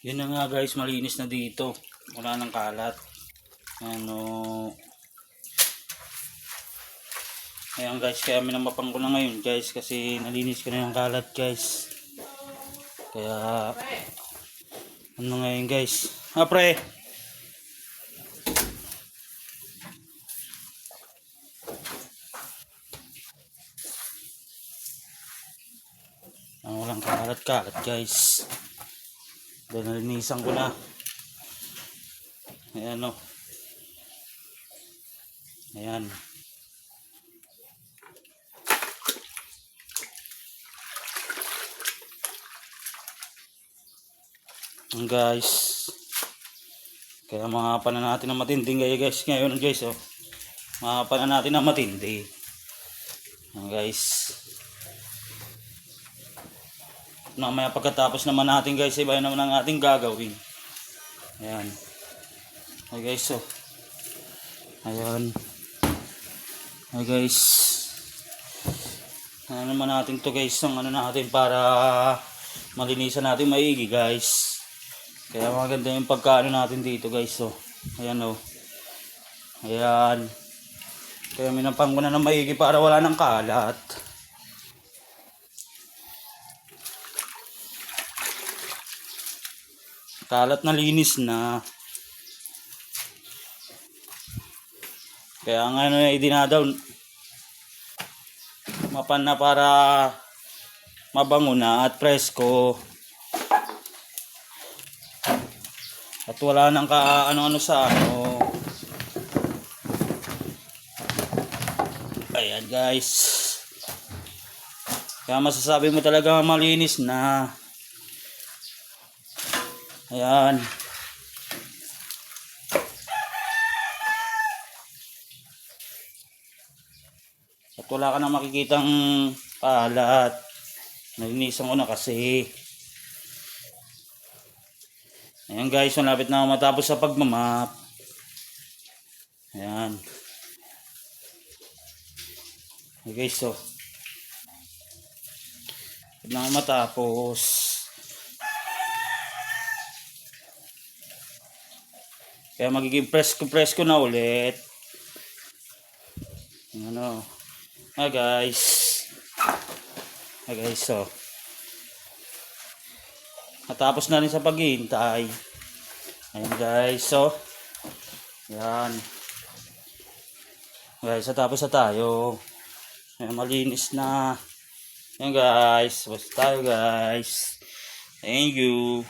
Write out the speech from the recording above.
Yun na nga guys, malinis na dito. Wala nang kalat. Ano, ayan guys, kaya minamapang ko na ngayon guys kasi nalinis ko na yung kalat guys. Kaya ano ngayon guys, pre, walang kalat guys. Dahil nalinisan ko na. Ayan o. Ayan. Guys, kaya mga pana natin na matindi guys ngayon guys oh. Mga pana natin na matindi. Ayan guys. Mamaya pagkatapos naman natin guys, iba naman ang ating gagawin. Ayan. Ayan guys oh. Ayan. Ayan guys. Ano naman natin to guys, ang ano natin para malinisan natin maigi guys. Kaya maganda yung pagkaano natin dito guys oh. Ayan oh. Ayan. Kaya minampang ko na ng maigi para wala nang kalat. Kalat na linis na. Kaya nga ano dinadaw mapan na para mabango na at presko. At wala nang ano-ano sa ano. Ayan guys. Kaya masasabi mo talaga malinis na. Ayan. At wala ka na makikitang kalat. Nalinisan ko na kasi. Ayan guys, malapit na ako matapos sa pagmamap. Ayan. Ayan guys, so. Malapit na ako matapos. Kaya magiging presko na ulit. Ano. Hi guys. Hi guys, so. Natapos na rin sa paghihintay. Ayan guys, so. Ayan. Guys, natapos na tayo. Ayan, malinis na. Ayan guys, basta tayo guys. Thank you.